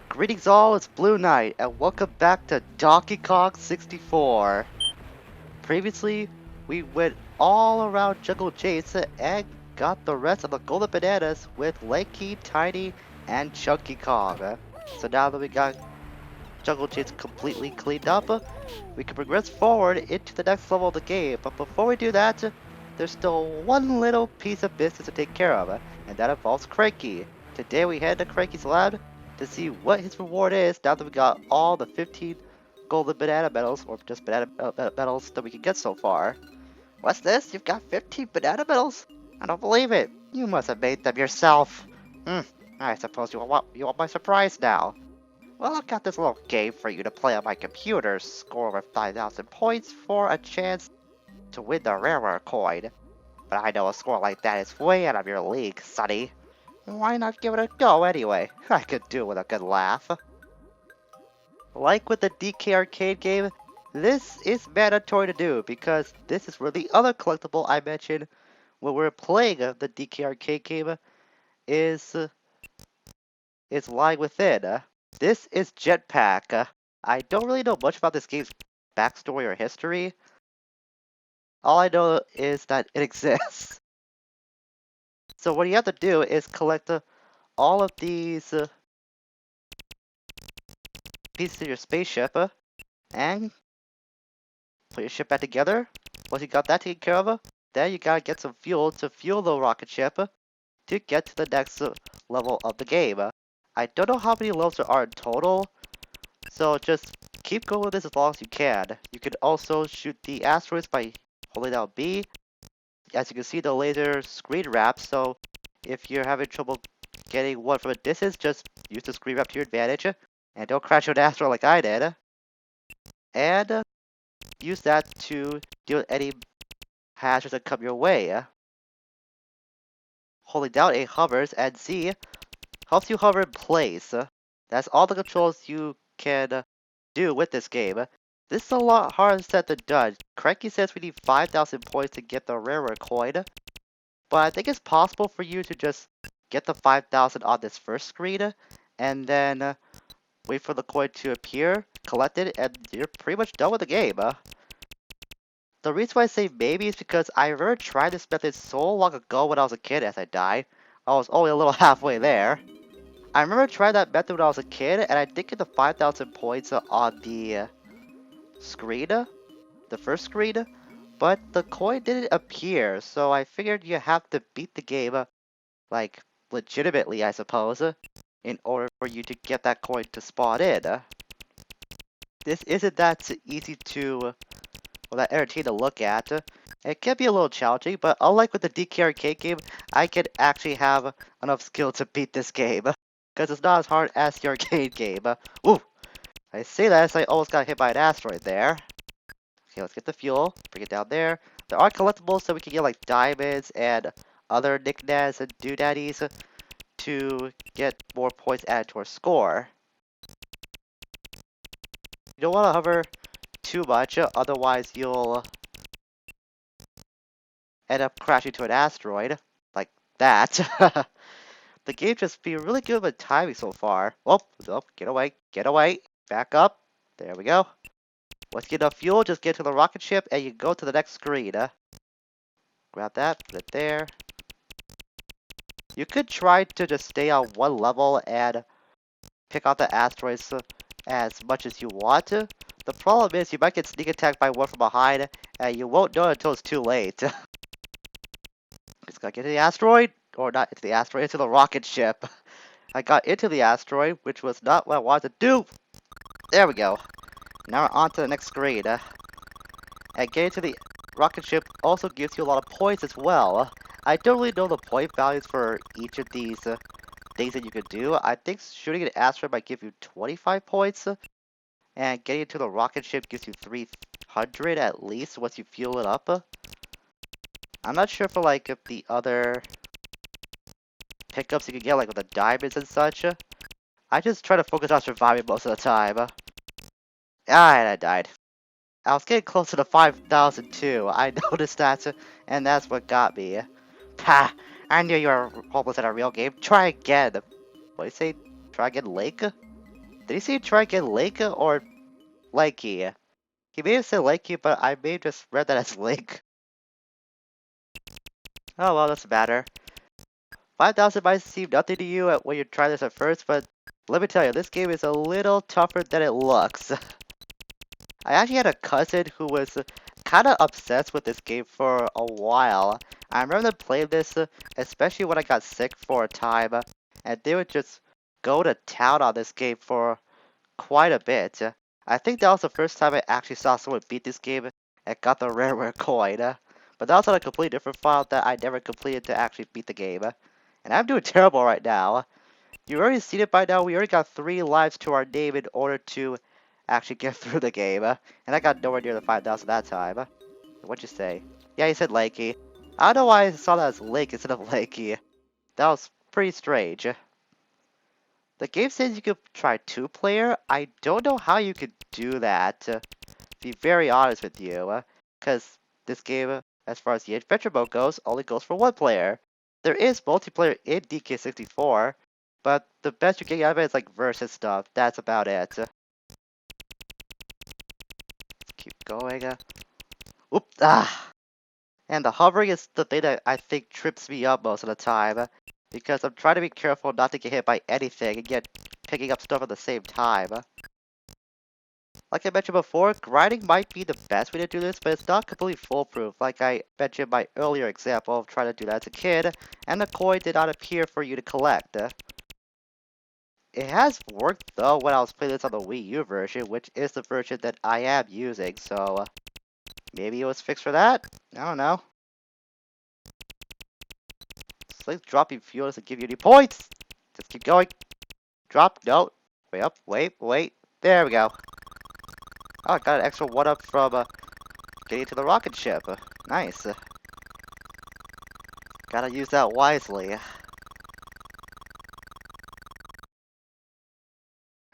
Greetings all, it's Blue Knight, and welcome back to Donkey Kong 64. Previously, we went all around Jungle Japes and got the rest of the golden bananas with Lanky, Tiny, and Chunky Kong. So now that we got Jungle Japes completely cleaned up, we can progress forward into the next level of the game. But before we do that, there's still one little piece of business to take care of, and that involves Cranky. Today we head to Cranky's lab to see what his reward is now that we got all the 15 golden banana medals, or just banana medals that we can get so far. What's this? You've got 15 banana medals? I don't believe it. You must have made them yourself. I suppose you want my surprise now. Well, I've got this little game for you to play on my computer. Score over 5,000 points for a chance to win the Rareware coin. But I know a score like that is way out of your league, sonny. Why not give it a go anyway? I could do it with a good laugh. Like with the DK arcade game, this is mandatory to do because this is where the other collectible I mentioned when we were playing the DK arcade game is lying within. This is Jetpac. I don't really know much about this game's backstory or history. All I know is that it exists. So what you have to do is collect all of these pieces of your spaceship and put your ship back together. Once you got that taken care of, then you gotta get some fuel to fuel the rocket ship to get to the next level of the game. I don't know how many levels there are in total, so just keep going with this as long as you can. You can also shoot the asteroids by holding down B. As you can see, the laser screen wraps, so if you're having trouble getting one from a distance, just use the screen wrap to your advantage, and don't crash an asteroid like I did. And use that to deal with any hazards that come your way. Holding down A hovers, and Z helps you hover in place. That's all the controls you can do with this game. This is a lot harder said than done. Cranky says we need 5,000 points to get the Rareware coin, but I think it's possible for you to just get the 5,000 on this first screen, and then wait for the coin to appear, collect it, and you're pretty much done with the game. The reason why I say maybe is because I remember trying this method so long ago when I was a kid as I died. I was only a little halfway there. I remember trying that method when I was a kid, and I did get the 5,000 points on the screen, the first screen, but the coin didn't appear, so I figured you have to beat the game, like, legitimately, I suppose, in order for you to get that coin to spawn in. This isn't that easy to, well, that entertaining to look at. It can be a little challenging, but unlike with the DK arcade game, I can actually have enough skill to beat this game, because it's not as hard as the arcade game. Ooh! I say that as I almost got hit by an asteroid there. Okay, let's get the fuel, bring it down there. There are collectibles so we can get like diamonds and other knickknacks and doodaddies to get more points added to our score. You don't want to hover too much, otherwise you'll end up crashing to an asteroid, like that. The game just be really good with timing so far. Oh, get away, back up. There we go. Once you get enough fuel, just get to the rocket ship and you go to the next screen. Grab that, put it there. You could try to just stay on one level and pick out the asteroids as much as you want to. The problem is you might get sneak attacked by one from behind and you won't know until it's too late. Just gotta get to the asteroid, or not into the asteroid, into the rocket ship. I got into the asteroid, which was not what I wanted to do. There we go. Now we're on to the next screen. And getting to the rocket ship also gives you a lot of points as well. I don't really know the point values for each of these things that you could do. I think shooting an asteroid might give you 25 points. And getting into the rocket ship gives you 300 at least once you fuel it up. I'm not sure for like if the other pickups you can get like with the diamonds and such. I just try to focus on surviving most of the time. And I died. I was getting close to the 5,000 too. I noticed that, and that's what got me. Ha! I knew you were hopeless at a real game. Try again. What do you say? Try again, Lake? Did he say try again Lake or Lakey? He may have said Lakey, but I may have just read that as Lake. Oh well, doesn't matter. 5,000 might seem nothing to you when you try this at first, but let me tell you, this game is a little tougher than it looks. I actually had a cousin who was kind of obsessed with this game for a while. I remember them playing this, especially when I got sick for a time, and they would just go to town on this game for quite a bit. I think that was the first time I actually saw someone beat this game and got the Rareware coin. But that was on a completely different file that I never completed to actually beat the game. And I'm doing terrible right now. You've already seen it by now. We already got 3 lives to our name in order to actually get through the game. And I got nowhere near the 5,000 that time. What'd you say? Yeah, he said Lakey. I don't know why I saw that as Lake instead of Lakey. That was pretty strange. The game says you could try 2-player. I don't know how you could do that, to be very honest with you. Because this game, as far as the adventure mode goes, only goes for 1 player. There is multiplayer in DK64, but the best you get out of it is like versus stuff. That's about it. Keep going. Oop! Ah! And the hovering is the thing that I think trips me up most of the time. Because I'm trying to be careful not to get hit by anything and yet picking up stuff at the same time. Like I mentioned before, grinding might be the best way to do this, but it's not completely foolproof. Like I mentioned in my earlier example of trying to do that as a kid, and the coin did not appear for you to collect. It has worked though when I was playing this on the Wii U version, which is the version that I am using, so maybe it was fixed for that? I don't know. It's like dropping fuel doesn't give you any points! Just keep going. Drop, no. Wait up, wait. There we go. Oh, I got an extra 1-up from getting to the rocket ship. Nice. Gotta use that wisely.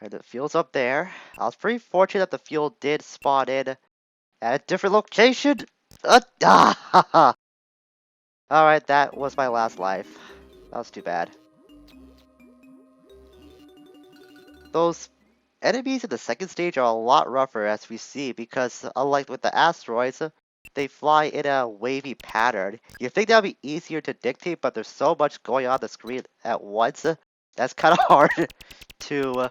Alright, the fuel's up there. I was pretty fortunate that the fuel did spawn in at a different location. Alright, that was my last life. That was too bad. Those enemies in the second stage are a lot rougher as we see because unlike with the asteroids, they fly in a wavy pattern. You think that would be easier to dictate, but there's so much going on the screen at once. That's kind of hard to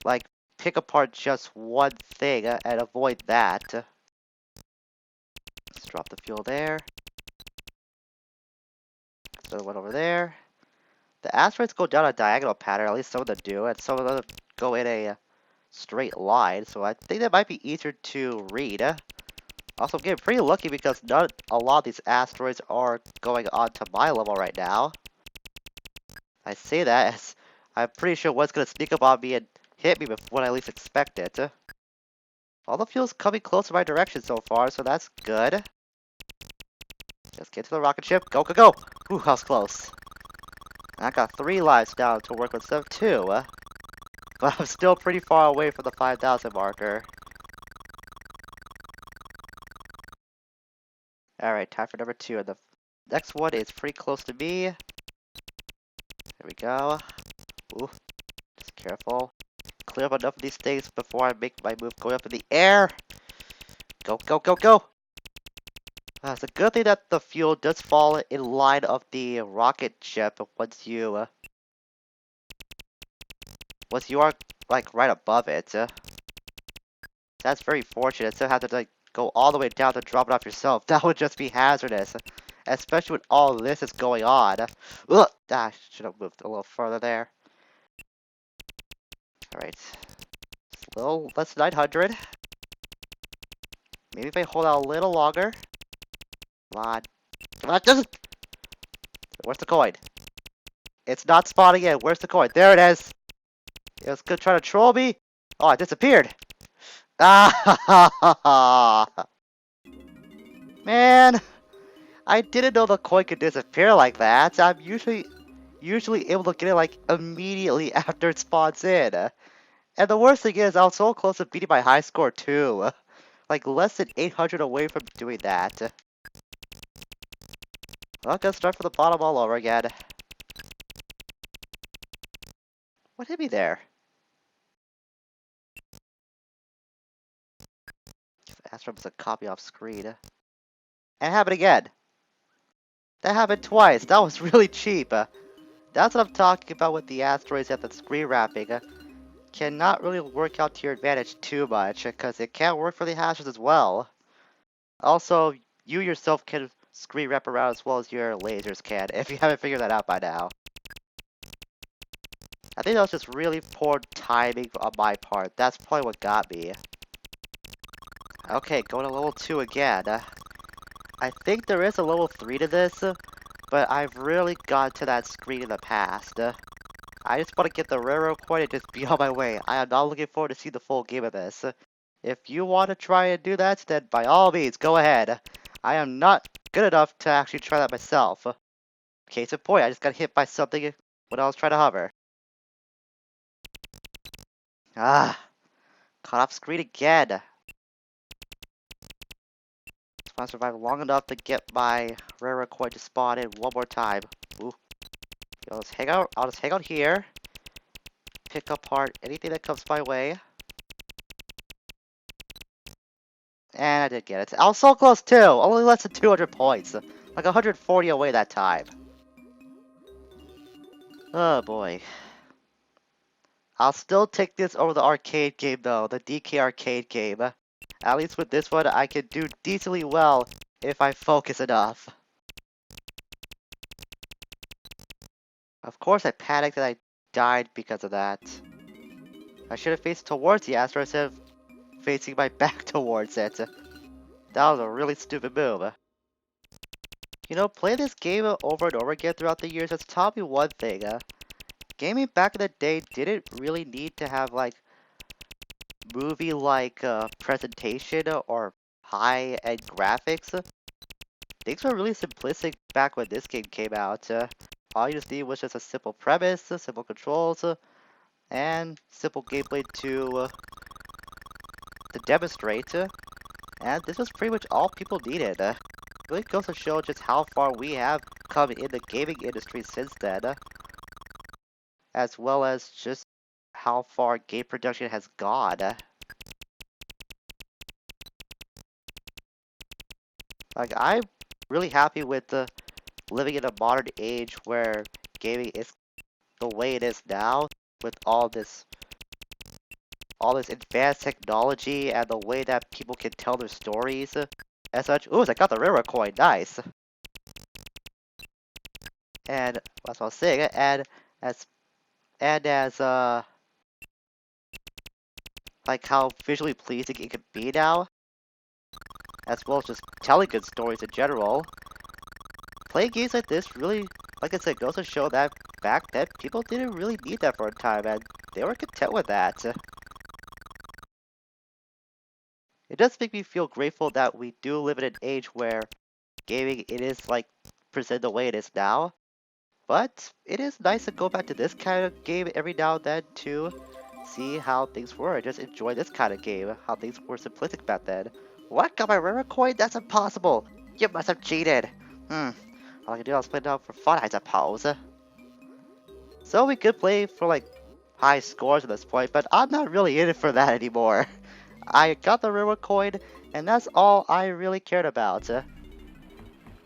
like pick apart just one thing and avoid that. Let's drop the fuel there. Another one over there. The asteroids go down a diagonal pattern, at least some of them do, and some of them go in a straight line, so I think that might be easier to read. Also, I'm getting pretty lucky because not a lot of these asteroids are going on to my level right now. I say that as I'm pretty sure one's going to sneak up on me and hit me when I least expect it. All the fuel's coming close to my direction so far, so that's good. Just get to the rocket ship. Go! Ooh, that was close. I got 3 lives down to work with instead of 2. But I'm still pretty far away from the 5,000 marker. Alright, time for number 2. And the next one is pretty close to me. There we go. Ooh, just careful. Clear up enough of these things before I make my move going up in the air. Go! It's a good thing that the fuel does fall in line of the rocket ship once you are like right above it. That's very fortunate. So have to like go all the way down to drop it off yourself. That would just be hazardous, especially when all this is going on. Ugh, I should have moved a little further there. All right, it's a little less than 900. Maybe if I hold out a little longer. Come on, just. Where's the coin? It's not spawning in. Where's the coin? There it is. It was good trying to troll me. Oh, it disappeared. Ah, man, I didn't know the coin could disappear like that. I'm usually able to get it like immediately after it spawns in. And the worst thing is, I was so close to beating my high score too. Like less than 800 away from doing that. Well, I'm gonna start from the bottom all over again. What hit me there? Asteroid was a copy off screen. And it happened again. That happened twice. That was really cheap. That's what I'm talking about with the asteroids at the screen wrapping. Cannot really work out to your advantage too much, because it can't work for the hashes as well. Also, you yourself can screen wrap around as well as your lasers can, if you haven't figured that out by now. I think that was just really poor timing on my part. That's probably what got me. Okay, going to level 2 again. I think there is a level 3 to this, but I've really gone to that screen in the past. I just want to get the Rareware coin and just be on my way. I am not looking forward to see the full game of this. If you want to try and do that, then by all means, go ahead. I am not good enough to actually try that myself. Case in point, I just got hit by something when I was trying to hover. Ah, caught off screen again. Just want to survive long enough to get my Rareware coin to spawn in one more time. Ooh. I'll just hang out here. Pick apart anything that comes my way. And I did get it. I was so close too! Only less than 200 points. Like 140 away that time. Oh boy. I'll still take this over the arcade game though, the DK arcade game. At least with this one, I can do decently well if I focus enough. Of course I panicked and I died because of that. I should have faced towards the asteroid instead of facing my back towards it. That was a really stupid move. You know, playing this game over and over again throughout the years has taught me one thing. Gaming back in the day didn't really need to have like movie-like presentation or high-end graphics. Things were really simplistic back when this game came out. All you just need was just a simple premise, simple controls, and simple gameplay to demonstrate. And this was pretty much all people needed. It really goes to show just how far we have come in the gaming industry since then, as well as just how far game production has gone. Like, I'm really happy with living in a modern age where gaming is the way it is now, with all this advanced technology and the way that people can tell their stories as such. Ooh, I got the Rareware coin, nice. And that's what I was saying, and as like how visually pleasing it can be now, as well as just telling good stories in general. Playing games like this really, like I said, goes to show that back then people didn't really need that for a time, and they were content with that. It does make me feel grateful that we do live in an age where gaming it is like presented the way it is now. But it is nice to go back to this kind of game every now and then to see how things were. Just enjoy this kind of game, how things were simplistic back then. What? Got my Rareware coin? That's impossible! You must have cheated! All I can do is play it out for fun, I suppose. So we could play for like high scores at this point, but I'm not really in it for that anymore. I got the Rareware coin, and that's all I really cared about.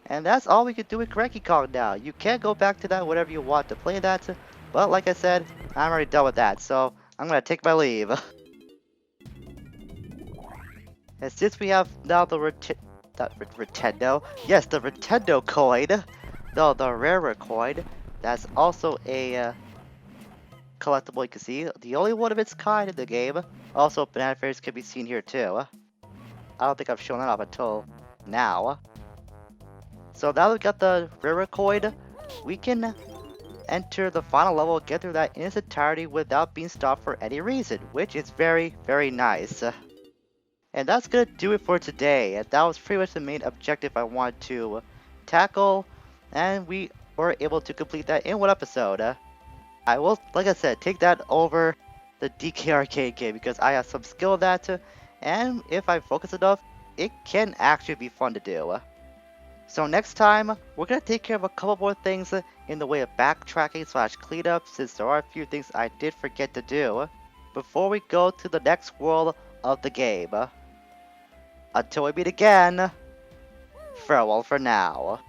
And that's all we can do with Cranky now. You can go back to that whenever you want to play that, but like I said, I'm already done with that, so I'm gonna take my leave. And since we have now the Nintendo, yes, the Nintendo coin, no, the Rareware coin, that's also a collectible you can see, the only one of its kind in the game. Also, banana fairies can be seen here too. I don't think I've shown that off until now. So now that we got the Rareware coin, we can enter the final level and get through that in its entirety without being stopped for any reason, which is very, very nice. And that's gonna do it for today, and that was pretty much the main objective I wanted to tackle, and we were able to complete that in one episode. I will, like I said, take that over the DK arcade game because I have some skill in that, and if I focus enough, it can actually be fun to do. So next time, we're going to take care of a couple more things in the way of backtracking / cleanup, since there are a few things I did forget to do before we go to the next world of the game. Until we meet again, farewell for now.